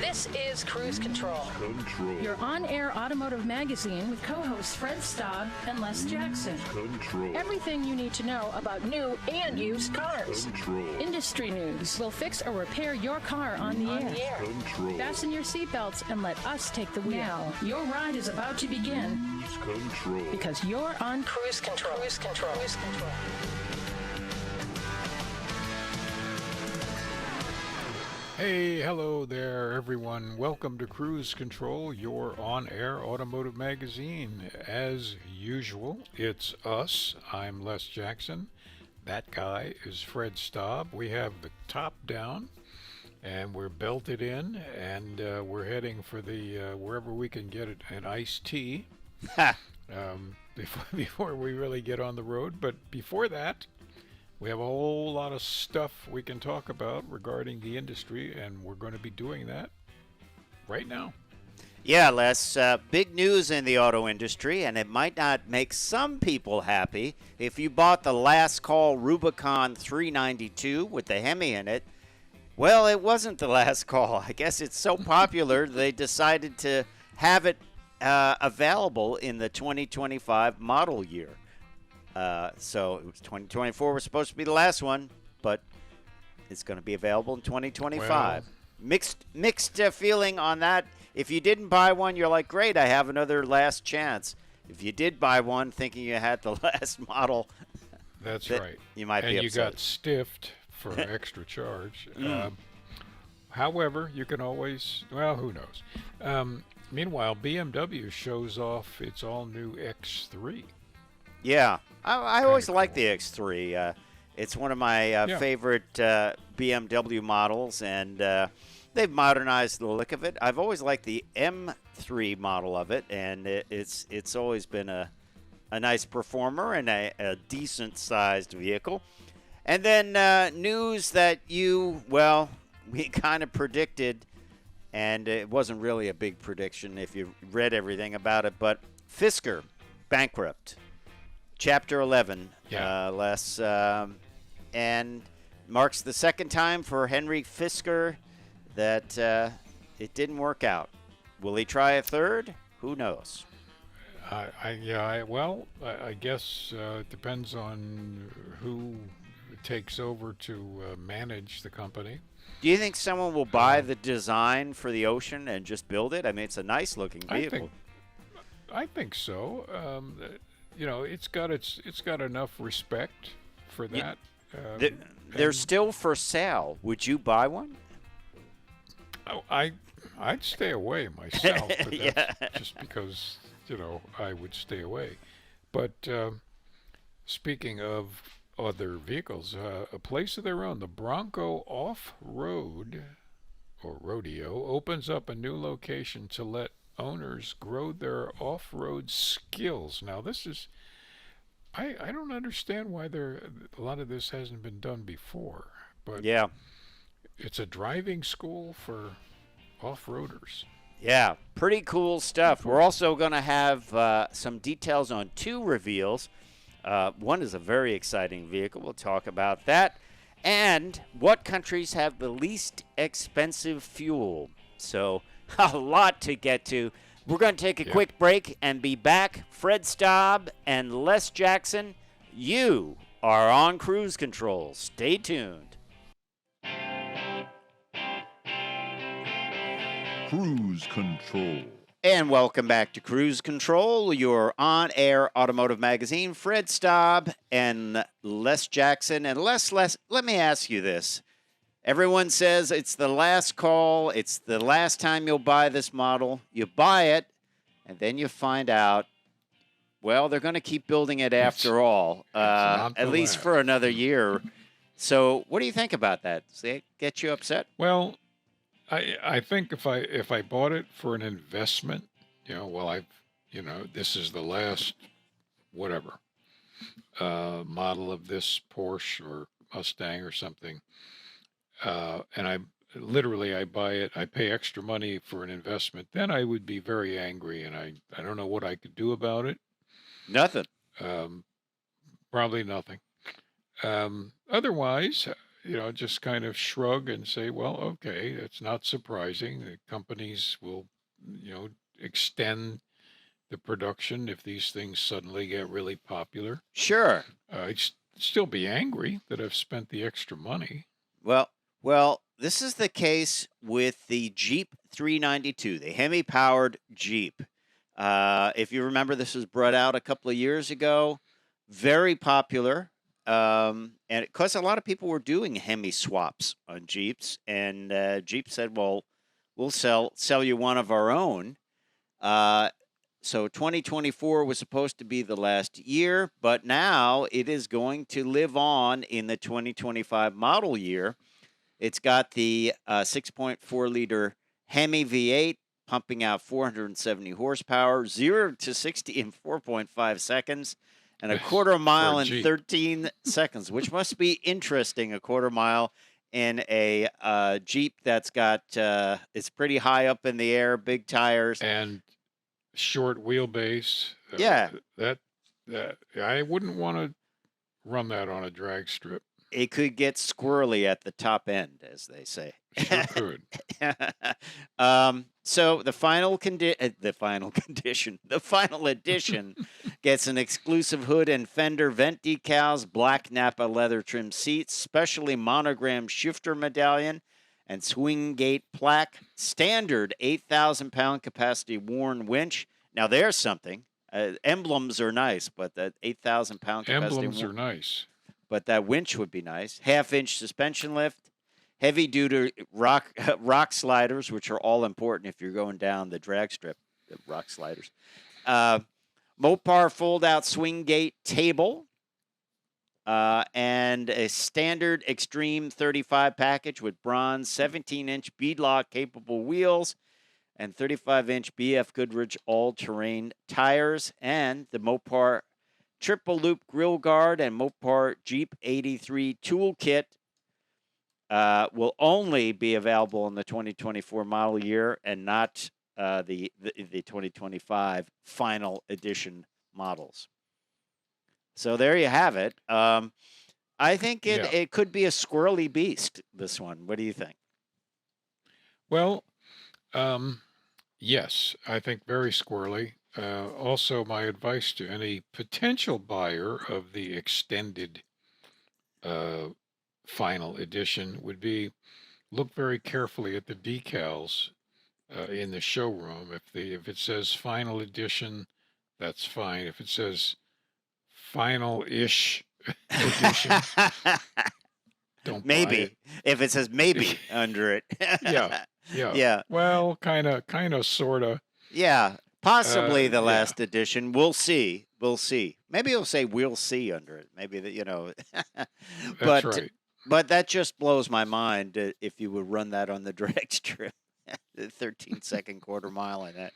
This is Cruise Control. Your on-air automotive magazine with co-hosts Fred Staab and Les Jackson. Everything you need to know about new and used cars. Industry news. We'll fix or repair your car on the air. Fasten your seatbelts and let us take the wheel. Now, your ride is about to begin. Because you're on Cruise Control. Cruise Control. Cruise Control. Hey, hello there, everyone. Welcome to Cruise Control, your on-air automotive magazine. As usual, it's us. I'm Les Jackson. That guy is Fred Staab. We have the top down, and we're belted in, and we're heading for the wherever we can get an iced tea before we really get on the road. But before that, we have a whole lot of stuff we can talk about regarding the industry, and we're going to be doing that right now. Yeah, Les, big news in the auto industry, and it might not make some people happy. If you bought the last call Rubicon 392 with the Hemi in it, well, it wasn't the last call. I guess it's so popular they decided to have it available in the 2025 model year. So it was 2024 was supposed to be the last one, but it's going to be available in 2025. Well, mixed feeling on that. If you didn't buy one, you're like, great, I have another last chance. If you did buy one thinking you had the last model, that's right. You might be upset. And you got stiffed for an extra charge. However, you can always, well, who knows? Meanwhile, BMW shows off its all-new X3. Yeah, I always liked the X3. It's one of my favorite BMW models, and they've modernized the look of it. I've always liked the M3 model of it, and it's always been a nice performer and a decent-sized vehicle. And then news that we kind of predicted, and it wasn't really a big prediction if you read everything about it, but Fisker, Bankrupt. Chapter 11, Les, and marks the second time for Henry Fisker that it didn't work out. Will he try a third? Who knows? I guess it depends on who takes over to manage the company. Do you think someone will buy the design for the Ocean and just build it? I mean, it's a nice-looking vehicle. I think so. It's got enough respect for that. They're still for sale. Would you buy one? Oh, I'd stay away myself, but that's just because I would stay away. But speaking of other vehicles, a place of their own, the Bronco Off Road or Rodeo opens up a new location to let owners grow their off-road skills. Now, this is, I don't understand why a lot of this hasn't been done before, but yeah, it's a driving school for off-roaders. Yeah, pretty cool stuff. We're also going to have some details on two reveals. One is a very exciting vehicle. We'll talk about that. And what countries have the least expensive fuel? So a lot to get to. We're going to take a quick break and be back. Fred Staab and Les Jackson, you are on Cruise Control. Stay tuned. Cruise Control. And welcome back to Cruise Control, your on-air automotive magazine. Fred Staab and Les Jackson. And Les, let me ask you this. Everyone says it's the last call. It's the last time you'll buy this model. You buy it, and then you find out, well, they're going to keep building it after all, at least for another year. So what do you think about that? Does it get you upset? Well, I think if I bought it for an investment, this is the last whatever model of this Porsche or Mustang or something, and I buy it, I pay extra money for an investment, then I would be very angry, and I don't know what I could do about it. Nothing. Probably nothing. Otherwise, just kind of shrug and say, well, okay, it's not surprising. The companies will, extend the production if these things suddenly get really popular. Sure. Still be angry that I've spent the extra money. Well, this is the case with the Jeep 392, the Hemi-powered Jeep. If you remember, this was brought out a couple of years ago. Very popular. And because a lot of people were doing Hemi swaps on Jeeps, and Jeep said, well, we'll sell you one of our own. So 2024 was supposed to be the last year, but now it is going to live on in the 2025 model year. It's got the 6.4-liter Hemi V8 pumping out 470 horsepower, 0 to 60 in 4.5 seconds, and a quarter mile in 13 seconds, which must be interesting, a quarter mile in a Jeep that's got, it's pretty high up in the air, big tires. And short wheelbase. Yeah. That I wouldn't want to run that on a drag strip. It could get squirrely at the top end, as they say. Sure could. So the final edition gets an exclusive hood and fender, vent decals, black Napa leather trim seats, specially monogrammed shifter medallion, and swing gate plaque, standard 8,000-pound capacity Warn winch. Now there's something. Emblems are nice, but that 8,000-pound capacity emblems are nice. But that winch would be nice. Half-inch suspension lift, heavy-duty rock sliders, which are all important if you're going down the drag strip, the rock sliders. Mopar fold-out swing gate table, and a standard Extreme 35 package with bronze 17-inch beadlock-capable wheels and 35-inch BF Goodrich all-terrain tires, and the Mopar triple loop grill guard and Mopar Jeep 83 toolkit will only be available in the 2024 model year and not the 2025 final edition models. So there you have it. I think it could be a squirrely beast, this one. What do you think? Well, yes, I think very squirrely. Also, my advice to any potential buyer of the extended final edition would be look very carefully at the decals in the showroom. If it says final edition, that's fine. If it says final-ish edition, don't buy it. If it says maybe under it. Yeah. Well, kind of, sort of. Yeah. Possibly the last edition. We'll see. Maybe it'll say "we'll see" under it. Maybe that That's right. But that just blows my mind if you would run that on the drag strip, the 13-second quarter mile in that.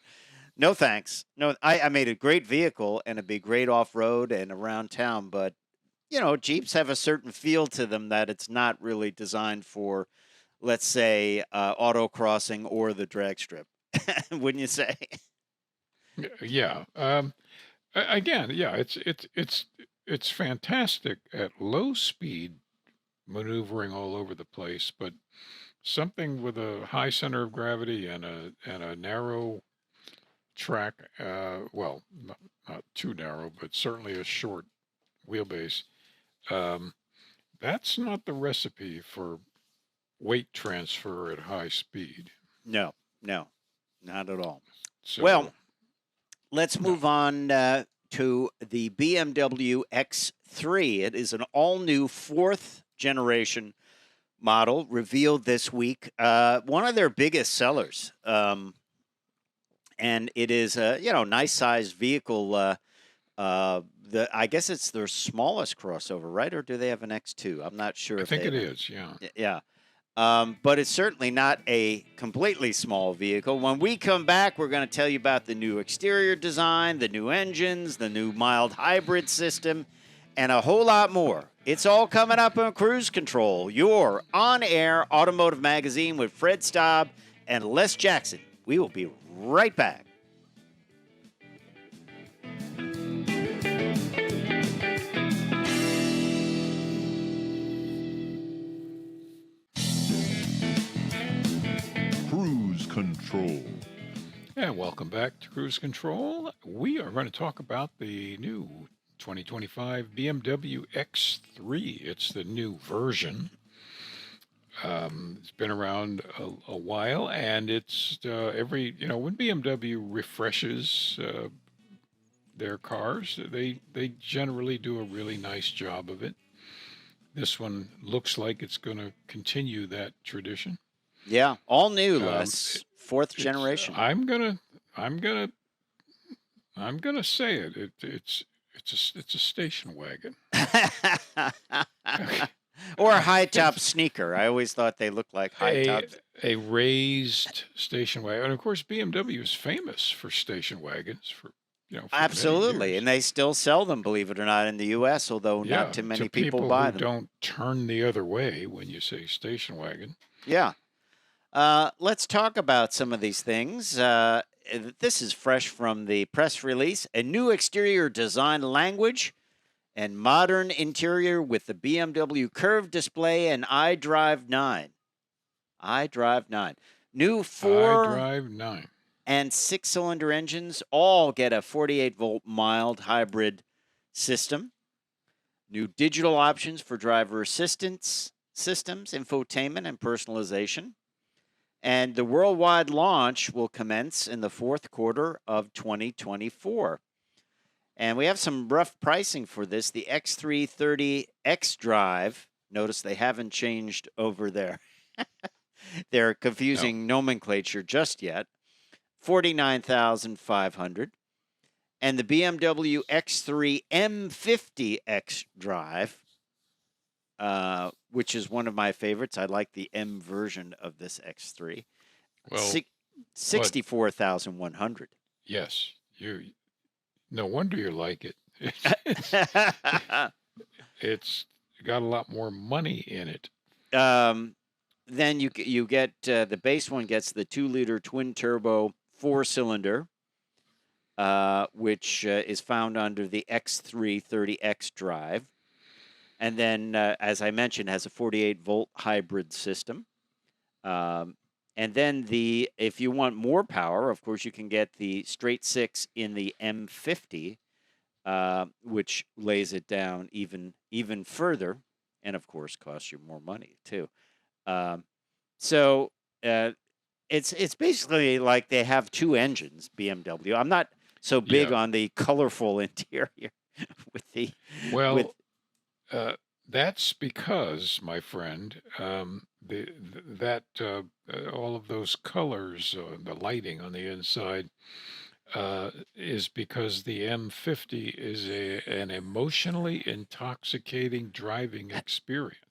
No thanks. No, I made a great vehicle and it'd be great off road and around town. But Jeeps have a certain feel to them that it's not really designed for, let's say, autocrossing or the drag strip. Wouldn't you say? Yeah. Again, yeah, it's fantastic at low speed maneuvering all over the place, but something with a high center of gravity and a narrow track, well, not too narrow, but certainly a short wheelbase. That's not the recipe for weight transfer at high speed. No, not at all. So, well, let's move on to the BMW X3. It is an all-new 4th generation model revealed this week. One of their biggest sellers. And it is a nice sized vehicle. I guess it's their smallest crossover, right? Or do they have an X2? I'm not sure. I think it is. Yeah. Yeah. But it's certainly not a completely small vehicle. When we come back, we're going to tell you about the new exterior design, the new engines, the new mild hybrid system, and a whole lot more. It's all coming up on Cruise Control, your on-air automotive magazine with Fred Staab and Les Jackson. We will be right back. Control. And welcome back to Cruise Control. We are going to talk about the new 2025 BMW X3. It's the new version. It's been around a while, and it's when BMW refreshes their cars, they generally do a really nice job of it. This one looks like it's going to continue that tradition. Yeah, all new, Les. Fourth generation. I'm gonna say it. It's a station wagon. Or a high top sneaker. I always thought they looked like high tops. A raised station wagon, and of course BMW is famous for station wagons for Absolutely, many years. And they still sell them, believe it or not, in the U.S. Although not too many people buy them. Don't turn the other way when you say station wagon. Yeah. Let's talk about some of these things. This is fresh from the press release. A new exterior design language and modern interior with the BMW curved display and iDrive 9. iDrive 9. New 4 iDrive 9 and 6-cylinder engines all get a 48-volt mild hybrid system. New digital options for driver assistance systems, infotainment, and personalization. And the worldwide launch will commence in the fourth quarter of 2024. And we have some rough pricing for this. The X3 xDrive, notice they haven't changed over their confusing nomenclature just yet, $49,500. And the BMW X3 M50 xDrive, which is one of my favorites. I like the M version of this X3. Well, $64,100. Yes, no wonder you like it. It's got a lot more money in it. Then you get the base one gets the 2-liter twin turbo 4-cylinder, which is found under the X3 xDrive. And then, as I mentioned, has a 48-volt hybrid system. And then if you want more power, of course, you can get the straight 6 in the M50, which lays it down even further, and of course costs you more money too. So it's basically like they have two engines, BMW. I'm not so big on the colorful interior with the that's because, my friend, all of those colors, the lighting on the inside, is because the M50 is an emotionally intoxicating driving experience.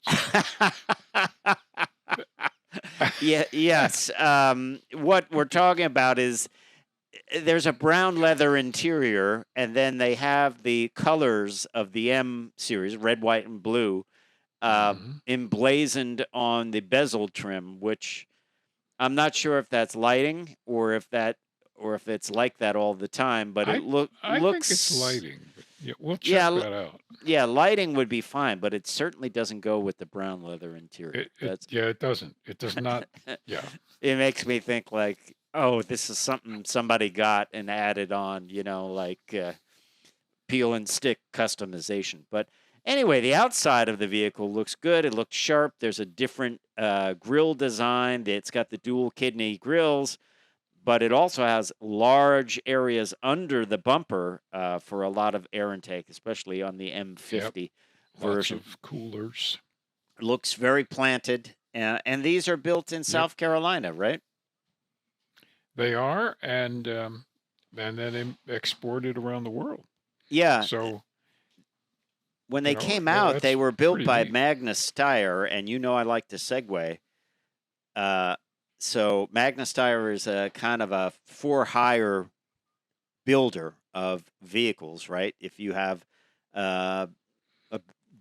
Yes. What we're talking about is there's a brown leather interior, and then they have the colors of the M series, red, white, and blue, emblazoned on the bezel trim, which I'm not sure if that's lighting or if it's like that all the time. But I looks. think it's lighting. Yeah, we'll check that out. Yeah, lighting would be fine, but it certainly doesn't go with the brown leather interior. It doesn't. It does not. Yeah. It makes me think like, oh, this is something somebody got and added on, like peel and stick customization. But anyway, the outside of the vehicle looks good. It looks sharp. There's a different grille design. It's got the dual kidney grills, but it also has large areas under the bumper for a lot of air intake, especially on the M50 version. Lots of coolers. Looks very planted. And these are built in South Carolina, right? They are, and then exported around the world. Yeah. So when they came out, they were built by neat. Magnus Steyr, and I like to segue. So Magnus Steyr is a kind of a for-hire builder of vehicles, right? If you have a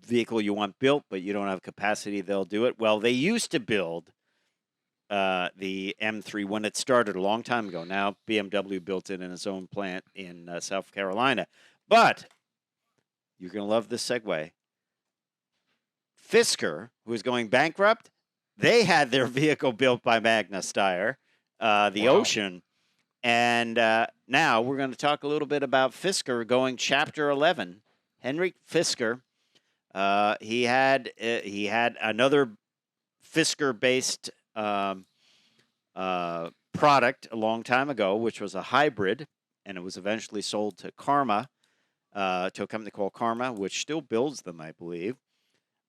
vehicle you want built, but you don't have capacity, they'll do it. Well, they used to build the M3 when it started a long time ago. Now BMW built it in its own plant in South Carolina. But you're going to love this segue. Fisker, who is going bankrupt, they had their vehicle built by Magnus Steyr, the Ocean. And now we're going to talk a little bit about Fisker going Chapter 11. Henrik Fisker, he had another Fisker-based product a long time ago, which was a hybrid, and it was eventually sold to Karma, to a company called Karma, which still builds them, I believe.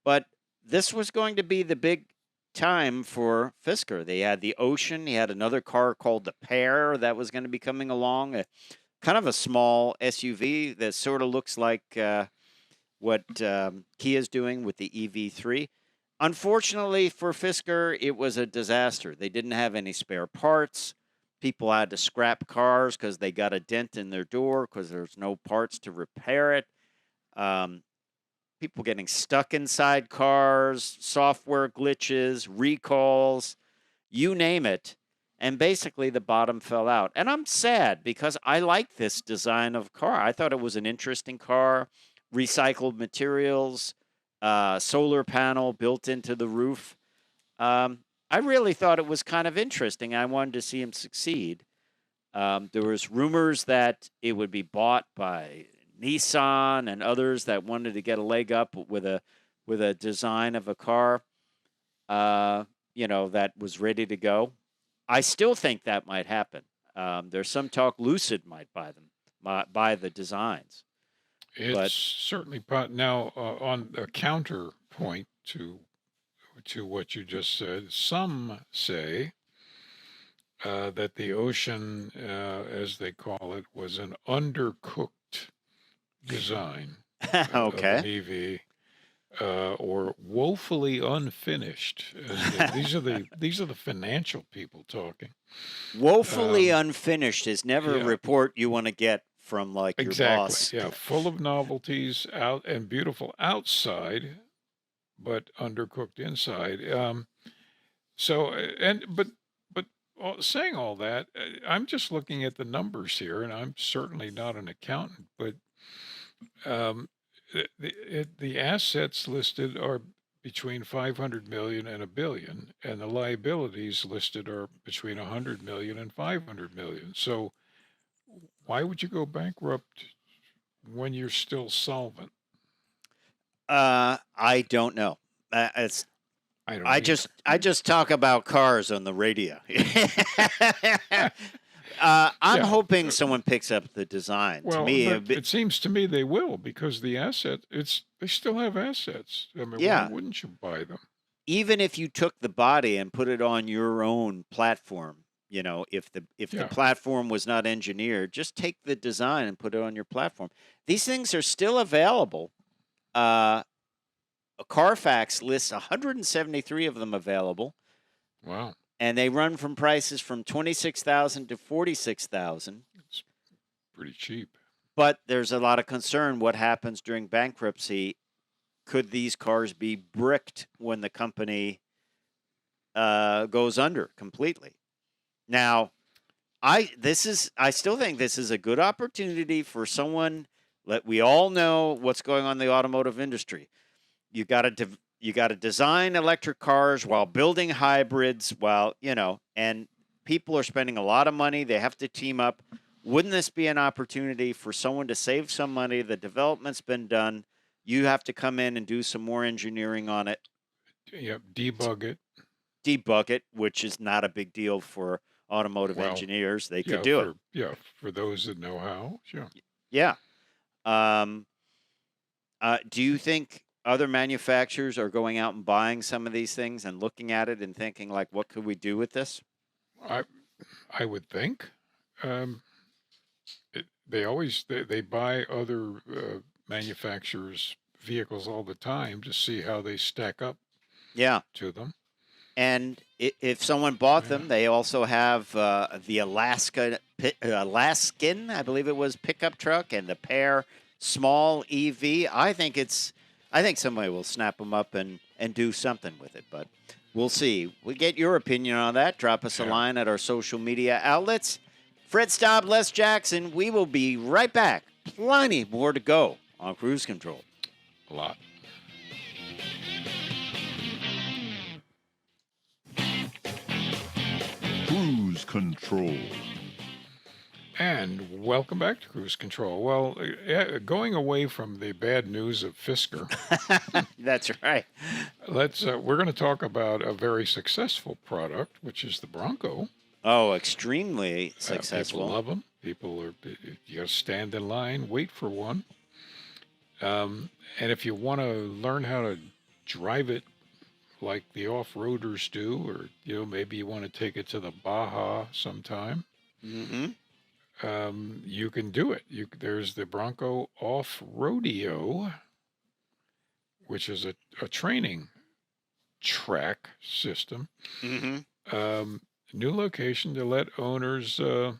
But this was going to be the big time for Fisker. They had the Ocean. He had another car called the Pear that was going to be coming along, kind of a small SUV that sort of looks like what Kia's doing with the EV3. Unfortunately for Fisker, it was a disaster. They didn't have any spare parts. People had to scrap cars because they got a dent in their door because there's no parts to repair it. People getting stuck inside cars, software glitches, recalls, you name it. And basically the bottom fell out. And I'm sad because I like this design of car. I thought it was an interesting car, recycled materials, solar panel built into the roof. I really thought it was kind of interesting. I wanted to see him succeed. There was rumors that it would be bought by Nissan and others that wanted to get a leg up with a design of a car, that was ready to go. I still think that might happen. There's some talk Lucid might buy them, buy the designs. It's certainly now on a counterpoint to what you just said. Some say that the Ocean, as they call it, was an undercooked design Okay. of an EV, or woefully unfinished. These are the financial people talking. Woefully unfinished is never a report you want to get from like your boss. Yeah, full of novelties out and beautiful outside, but undercooked inside. But saying all that, I'm just looking at the numbers here, and I'm certainly not an accountant, but the assets listed are between 500 million and a billion, and the liabilities listed are between 100 million and 500 million. So why would you go bankrupt when you're still solvent? I don't know. I just talk about cars on the radio. I'm hoping someone picks up the design. Well, to me, it seems to me they will, because the asset, they still have assets. I mean, why wouldn't you buy them? Even if you took the body and put it on your own platform, if the platform was not engineered, just take the design and put it on your platform. These things are still available. Carfax lists 173 of them available. Wow. And they run from prices from $26,000 to $46,000. It's pretty cheap. But there's a lot of concern what happens during bankruptcy. Could these cars be bricked when the company goes under completely? Now, I still think this is a good opportunity for someone. We all know what's going on in the automotive industry. You got to design electric cars while building hybrids, and people are spending a lot of money. They have to team up. Wouldn't this be an opportunity for someone to save some money? The development's been done. You have to come in and do some more engineering on it. Yep, debug it, which is not a big deal for automotive engineers. They could do it. Yeah, for those that know how. Sure. Yeah. Do you think other manufacturers are going out and buying some of these things and looking at it and thinking, like, what could we do with this? I would think. They buy other manufacturers' vehicles all the time to see how they stack up to them. And if someone bought them, they also have the Alaskan, I believe it was, pickup truck, and the Pear small EV. I think somebody will snap them up and do something with it, but we'll see. We get your opinion on that. Drop us a line at our social media outlets. Fred Staab, Les Jackson. We will be right back. Plenty more to go on Cruise Control. A lot. Cruise Control. And welcome back to Cruise Control. Well, going away from the bad news of Fisker, That's right. we're going to talk about a very successful product, which is the Bronco. Oh, extremely successful. People love them. You got to stand in line, wait for one. And if you want to learn how to drive it like the off-roaders do, or maybe you want to take it to the Baja sometime, you can do it. There's the Bronco Off Roadeo, which is a training track system. New location to let owners learn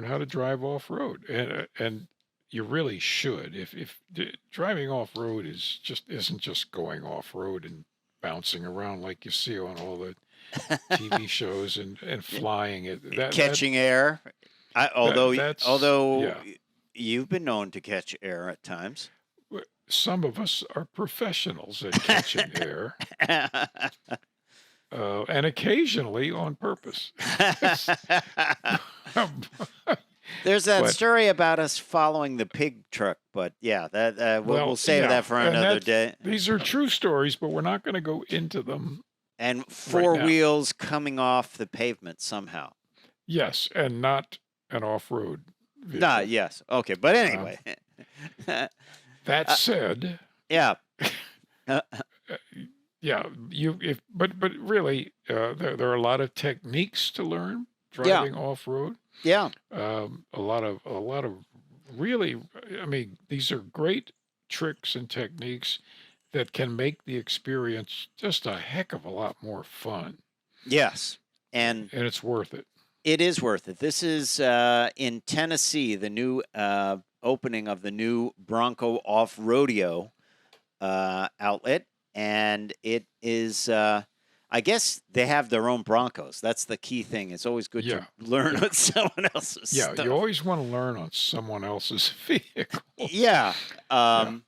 how to drive off-road, and you really should. If driving off-road isn't just going off-road and bouncing around like you see on all the TV shows and flying it, catching air. Although yeah. You've been known to catch air at times. Some of us are professionals at catching air. And occasionally on purpose. There's that story about us following the pig truck, but yeah, we'll save that for another day. These are true stories, but we're not going to go into them. And four wheels coming off the pavement somehow. Yes, and not an off-road vehicle. Yes. Okay, but anyway. That said. Yeah. Yeah, but really, there are a lot of techniques to learn driving off-road. Yeah. A lot of really, I mean, these are great tricks and techniques that can make the experience just a heck of a lot more fun. Yes, and it's worth it. It is worth it. This is in Tennessee, the new opening of the new Bronco Off Roadeo outlet. And it is, I guess they have their own Broncos. That's the key thing. It's always good to learn on someone else's stuff. You always want to learn on someone else's vehicle. 9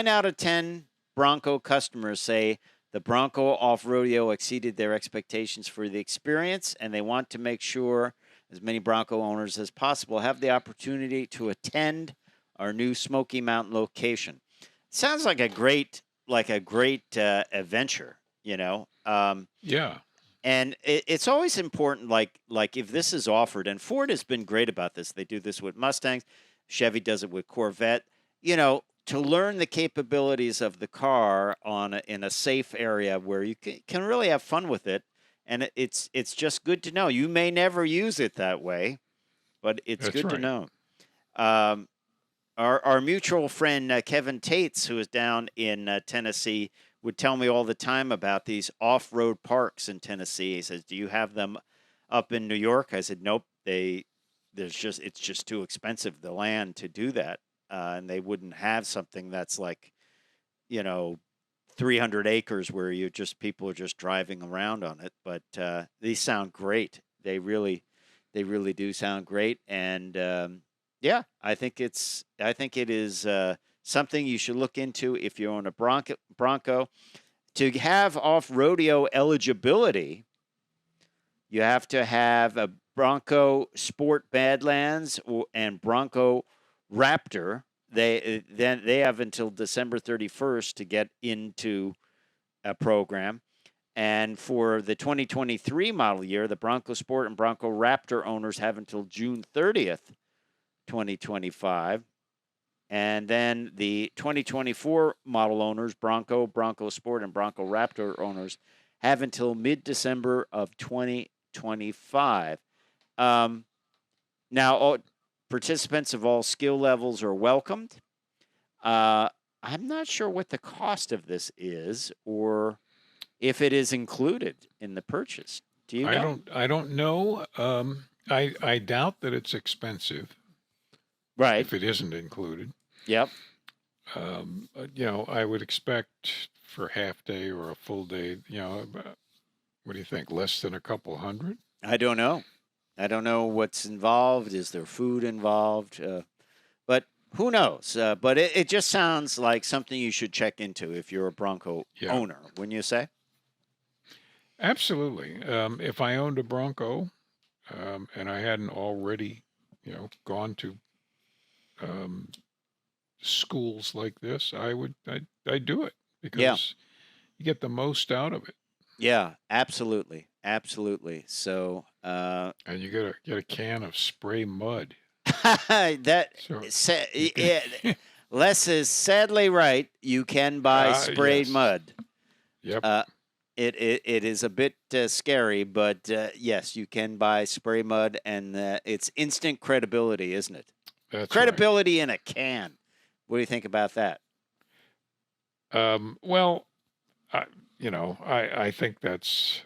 out of 10 Bronco customers say the Bronco Off Roadeo exceeded their expectations for the experience, and they want to make sure as many Bronco owners as possible have the opportunity to attend our new Smoky Mountain location. Sounds like a great adventure, And it's always important, like if this is offered, and Ford has been great about this. They do this with Mustangs. Chevy does it with Corvette. To learn the capabilities of the car in a safe area where you can really have fun with it. And it's just good to know. You may never use it that way, but it's good to know. Our mutual friend, Kevin Tates, who is down in Tennessee, would tell me all the time about these off-road parks in Tennessee. He says, do you have them up in New York? I said, nope. It's just too expensive, the land, to do that. And they wouldn't have something that's like, 300 acres where people are just driving around on it. But these sound great. They really do sound great. And I think it is something you should look into if you own a Bronco. To have off-roadeo eligibility, you have to have a Bronco Sport Badlands and Bronco Raptor. They have until December 31st to get into a program. And for the 2023 model year, the Bronco Sport and Bronco Raptor owners have until June 30th, 2025. And then the 2024 model owners, Bronco Sport, and Bronco Raptor owners, have until mid-December of 2025. Now, participants of all skill levels are welcomed. I'm not sure what the cost of this is or if it is included in the purchase. Do you know? I don't know. I doubt that it's expensive. Right. If it isn't included. Yep. I would expect for half day or a full day, what do you think? Less than a couple hundred? I don't know. I don't know what's involved. Is there food involved? But who knows? But it just sounds like something you should check into if you're a Bronco owner, wouldn't you say? Absolutely. If I owned a Bronco, and I hadn't already, gone to um, schools like this, I'd do it Yeah. because you get the most out of it. Yeah, absolutely. Absolutely. So, And you get a can of spray mud. that So Les is sadly right. You can buy sprayed yes. mud. Yep. It is a bit scary, but yes, you can buy spray mud, and it's instant credibility, isn't it? That's Credibility in a can. What do you think about that? Well, I think that's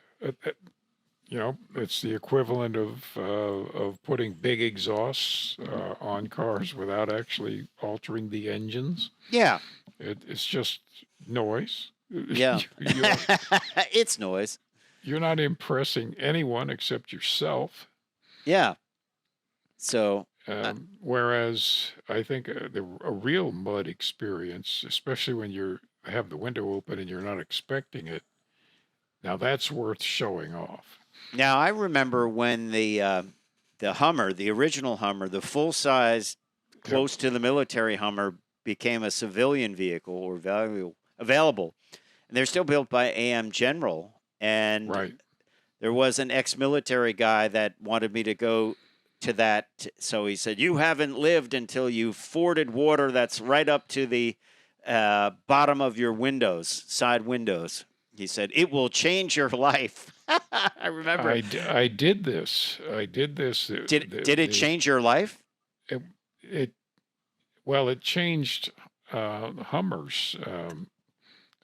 it's the equivalent of putting big exhausts on cars without actually altering the engines. Yeah. It's just noise. Yeah. It's noise. You're not impressing anyone except yourself. Yeah. So. Whereas I think a real mud experience, especially when you have the window open and you're not expecting it, now that's worth showing off. Now I remember when the Hummer, the original Hummer, the full size, close to the military Hummer, became a civilian vehicle or available, and they're still built by AM General. And there was an ex-military guy that wanted me to go to that. So he said, "You haven't lived until you forded water that's right up to the bottom of your windows, side windows." He said, "It will change your life." I remember. I did this. Did it change your life? It changed Hummer's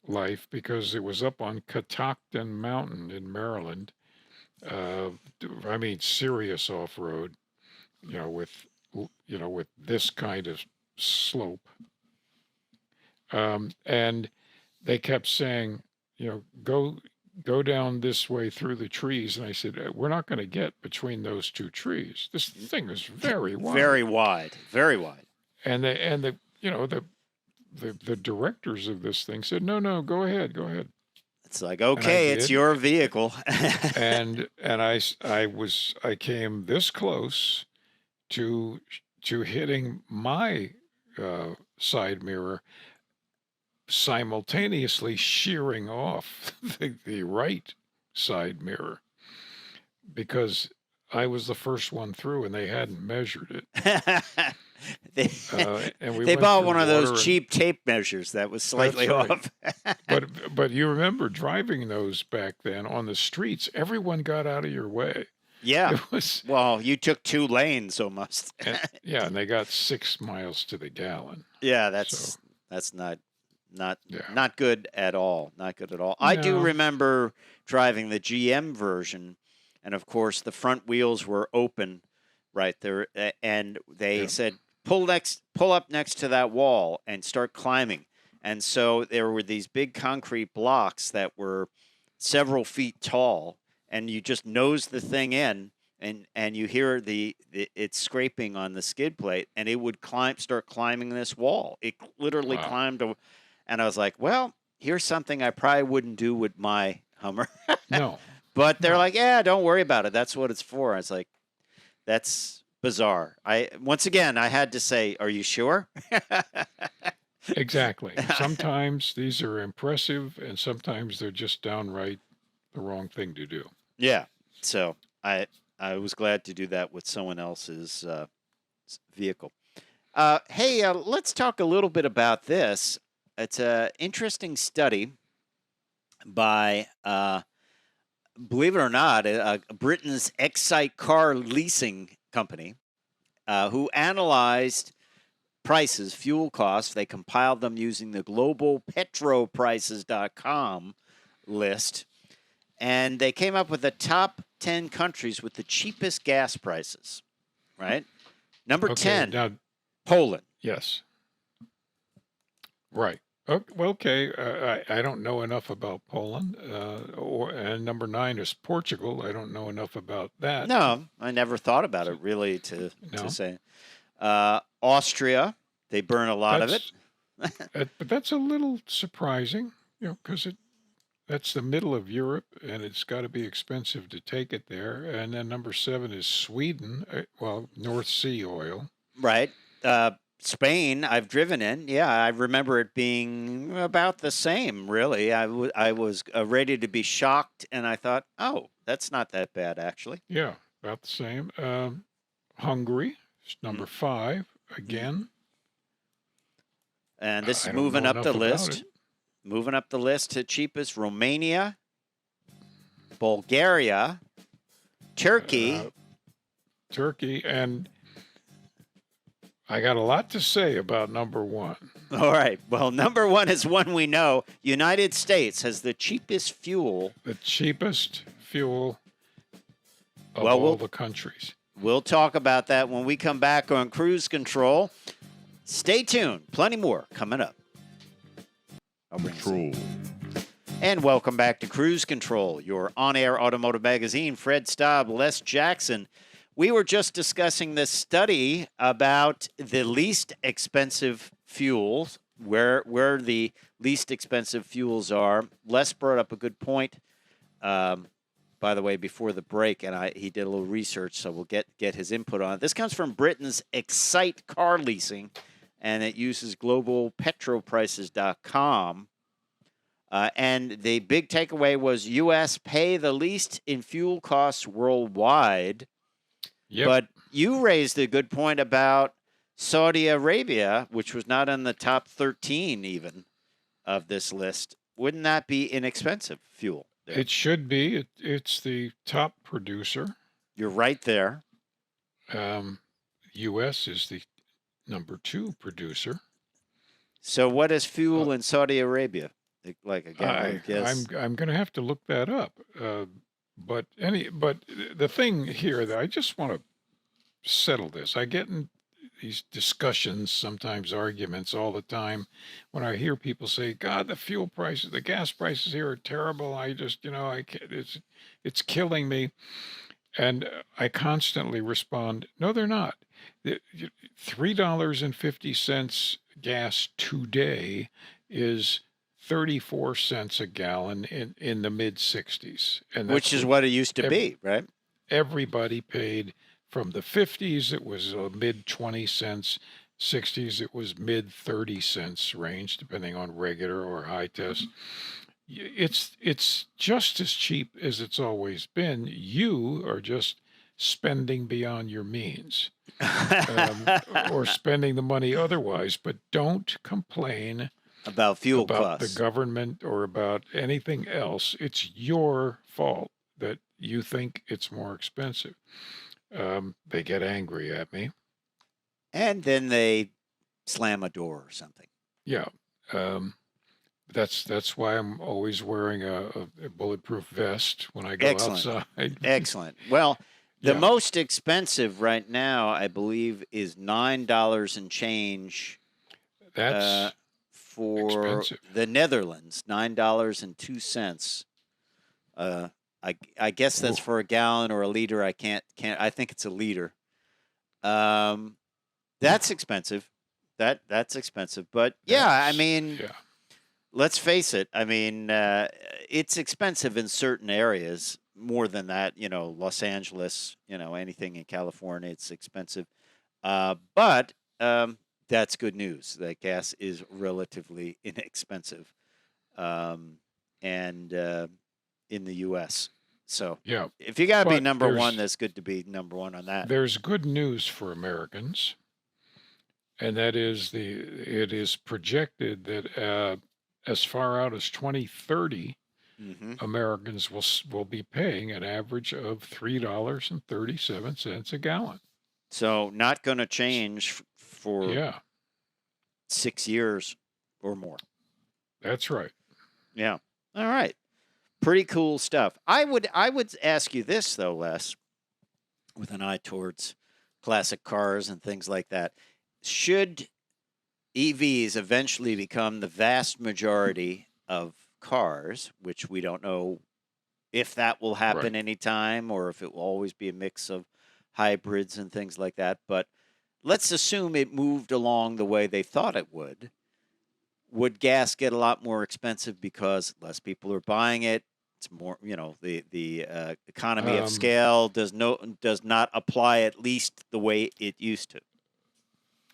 life because it was up on Catoctin Mountain in Maryland. Serious off-road, with this kind of slope. And they kept saying, go down this way through the trees. And I said, we're not going to get between those two trees. This thing is very wide. Very wide. Very wide. And the directors of this thing said, no, go ahead. It's like, okay, it's your vehicle. and I came this close to hitting my side mirror, simultaneously shearing off the right side mirror because I was the first one through and they hadn't measured it. They bought one of those cheap tape measures that was slightly off. but you remember driving those back then on the streets, everyone got out of your way. Yeah. Well, you took 2 lanes almost. and they got 6 miles to the gallon. Yeah, that's not good at all. Not good at all. No. I do remember driving the GM version, and of course the front wheels were open right there, and they said, pull up next to that wall and start climbing. And so there were these big concrete blocks that were several feet tall, and you just nose the thing in, and you hear it scraping on the skid plate, and it would start climbing this wall. It literally climbed, and I was like, well, here's something I probably wouldn't do with my Hummer. No. But they're like, yeah, don't worry about it. That's what it's for. I was like, that's bizarre. Once again, I had to say, are you sure? Exactly. Sometimes these are impressive, and sometimes they're just downright the wrong thing to do. Yeah. So I was glad to do that with someone else's vehicle. Hey, let's talk a little bit about this. It's an interesting study by, believe it or not, Britain's Excite car leasing company, who analyzed prices, fuel costs. They compiled them using the global petroprices.com list, and they came up with the top 10 countries with the cheapest gas prices, right? Number 10, now, Poland. Yes. Right. Okay. I don't know enough about Poland. And number 9 is Portugal. I don't know enough about that. No, I never thought about it really to say. Austria, they burn a lot of it. But that's a little surprising, because That's the middle of Europe, and it's got to be expensive to take it there. And then number 7 is Sweden. Well, North Sea oil. Right. Spain, I've driven in. Yeah, I remember it being about the same, really. I was ready to be shocked, and I thought, oh, that's not that bad, actually. Yeah, about the same. Hungary is number 5 again. And this is moving up the list. Moving up the list to cheapest: Romania, Bulgaria, Turkey. Turkey, and I got a lot to say about number 1. All right. Well, number 1 is one we know. United States has the cheapest fuel. The cheapest fuel of all the countries. We'll talk about that when we come back on Cruise Control. Stay tuned. Plenty more coming up. Control. And welcome back to Cruise Control, your on-air automotive magazine. Fred Staab, Les Jackson. We were just discussing this study about the least expensive fuels, where the least expensive fuels are. Les brought up a good point, by the way, before the break, and he did a little research, so we'll get his input on it. This comes from Britain's Excite Car Leasing, and it uses globalpetrolprices.com. And the big takeaway was U.S. pay the least in fuel costs worldwide. Yep. But you raised a good point about Saudi Arabia, which was not in the top 13 even of this list. Wouldn't that be inexpensive fuel there? It should be. It's the top producer. You're right there. U.S. is the number 2 producer. So what is fuel in Saudi Arabia? Like, again, I guess. I'm going to have to look that up. But the thing here that I just want to settle this. I get in these discussions, sometimes arguments all the time, when I hear people say, God, the fuel prices, the gas prices here are terrible. I just, I can't, it's killing me. And I constantly respond, no, they're not. $3.50 gas today is 34 cents a gallon in the mid 60s. And which is what it used to be, right? Everybody paid. From the 50s, it was mid 20 cents. 60s, it was mid 30 cents range, depending on regular or high test. It's just as cheap as it's always been. You are just spending beyond your means, or spending the money otherwise. But don't complain about fuel about costs, the government, or about anything else. It's your fault that you think it's more expensive. They get angry at me, and then they slam a door or something. Yeah. That's why I'm always wearing a bulletproof vest when I go outside. Excellent. Well, the most expensive right now, I believe, is $9 and change. That's for expensive. The Netherlands, $9.02. I guess that's for a gallon or a liter. I can't. I think it's a liter. That's expensive. That's expensive. But I mean. Yeah. Let's face it. I mean, it's expensive in certain areas. More than that, Los Angeles, anything in California, it's expensive. But that's good news. That gas is relatively inexpensive, and in the U.S. So, if you got to be number one, that's good to be number one on that. There's good news for Americans, and that is it is projected that as far out as 2030, Americans will be paying an average of $3.37 a gallon. So not going to change for 6 years or more. That's right. Yeah. All right. Pretty cool stuff. I would ask you this though, Les, with an eye towards classic cars and things like that. Should EVs eventually become the vast majority of cars, which we don't know if that will happen anytime or if it will always be a mix of hybrids and things like that. But let's assume it moved along the way they thought it would. would gas get a lot more expensive because less people are buying it? It's more, the economy of scale does not apply, at least the way it used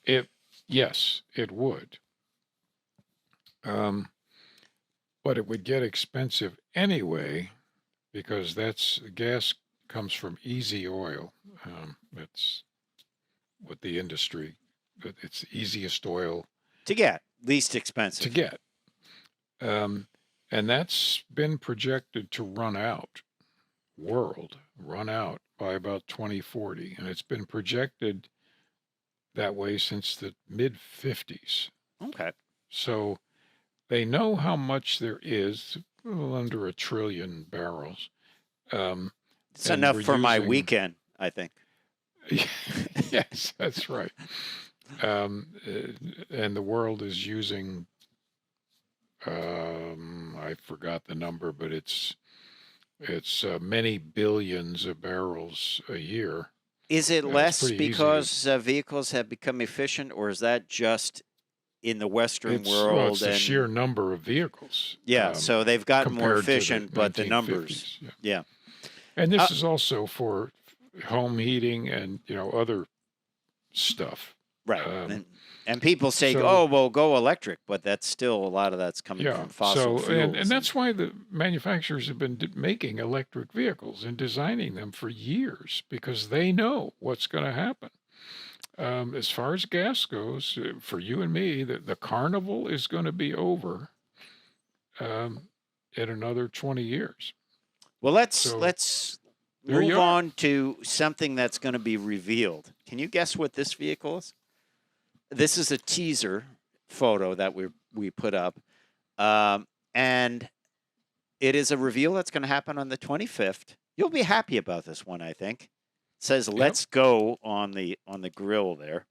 to. Yes, it would. But it would get expensive anyway, because gas comes from easy oil. That's what the industry, it's the easiest oil to get, least expensive to get. And that's been projected to run out by about 2040. And it's been projected that way since the mid-50s. Okay. So they know how much there is, a little under 1 trillion barrels. It's enough for my weekend, I think. Yes, that's right. And the world is using, I forgot the number, but it's many billions of barrels a year. Is it less because vehicles have become efficient, or is that just in the Western world? Well, it's the sheer number of vehicles. Yeah, so they've gotten more efficient, but the numbers. Yeah. And this is also for home heating and, other stuff. Right. And people say, go electric, but that's still, a lot of that's coming from fossil fuels. And that's why the manufacturers have been making electric vehicles and designing them for years, because they know what's going to happen. As far as gas goes, for you and me, the carnival is going to be over in another 20 years. Well, let's move on to something that's going to be revealed. Can you guess what this vehicle is? This is a teaser photo that we put up, and it is a reveal that's going to happen on the 25th. You'll be happy about this one, I think. It says "Let's Go" on the grill there.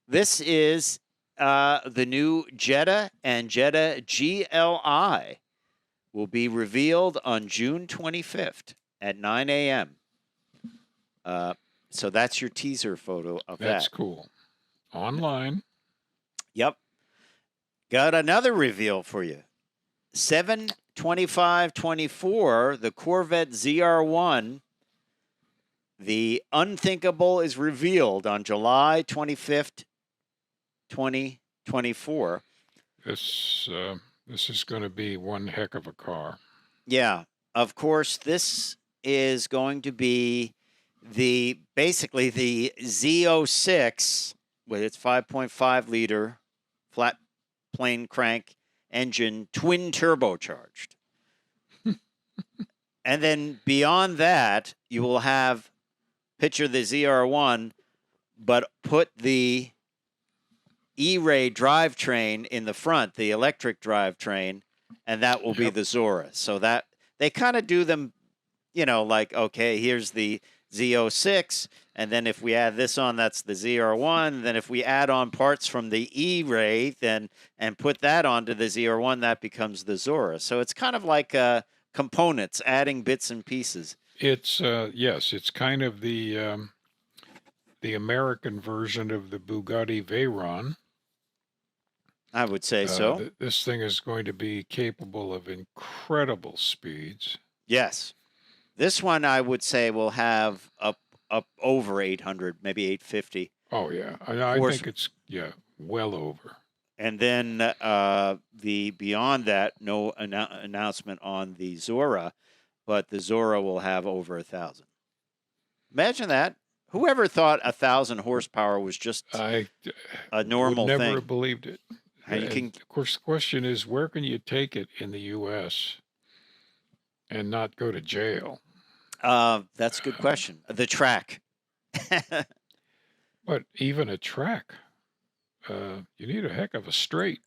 This is the new Jetta and Jetta GLI will be revealed on June 25th at 9 a.m. So that's your teaser photo of that. That's cool. Online. Yep. Got another reveal for you. 7/25/24, the Corvette ZR1. The unthinkable is revealed on July 25th, 2024. This is going to be one heck of a car. Yeah. Of course, this is going to be basically the Z06 with its 5.5 liter flat plane crank engine, twin turbocharged. And then beyond that, you will have, picture the ZR1, but put the E-Ray drivetrain in the front, the electric drivetrain, and that will be the Zora. So that they kind of do them, like, okay, here's the Z06, and then if we add this on, that's the ZR1. Then if we add on parts from the E-Ray and put that onto the ZR1, that becomes the Zora. So it's kind of like components, adding bits and pieces. It's it's kind of the American version of the Bugatti Veyron. I would say so. This thing is going to be capable of incredible speeds. Yes. This one, I would say, will have up over 800, maybe 850. Oh, yeah. I think it's, well over. And then beyond that, no announcement on the Zora, but the Zora will have over 1,000. Imagine that. Whoever thought 1,000 horsepower was just a normal thing? Never believed it. Of course, the question is, where can you take it in the U.S. and not go to jail? That's a good question. The track. But even a track, you need a heck of a straight.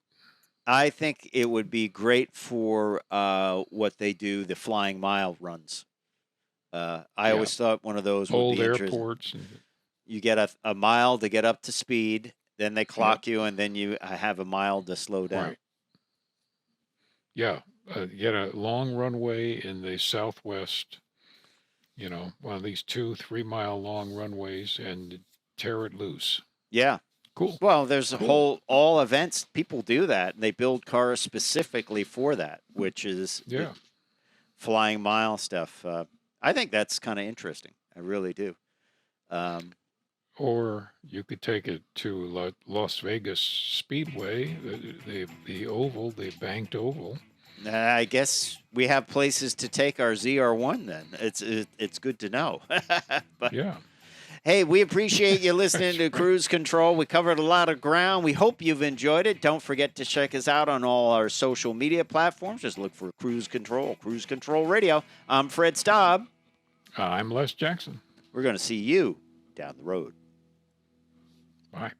I think it would be great for what they do, the flying mile runs. I always thought one of those would be airports. You get a mile to get up to speed, then they clock you, and then you have a mile to slow down. Right. Yeah, get a long runway in the Southwest, one of these 2-3 mile long runways, and tear it loose. Yeah. Cool. Well, there's a whole all events. People do that. And they build cars specifically for that, which is flying mile stuff. I think that's kind of interesting. I really do. Or you could take it to Las Vegas Speedway, the oval, the banked oval. I guess we have places to take our ZR1 then. It's good to know. But, yeah. Hey, we appreciate you listening to Cruise Control. We covered a lot of ground. We hope you've enjoyed it. Don't forget to check us out on all our social media platforms. Just look for Cruise Control Radio. I'm Fred Staab. I'm Les Jackson. We're going to see you down the road. Bye.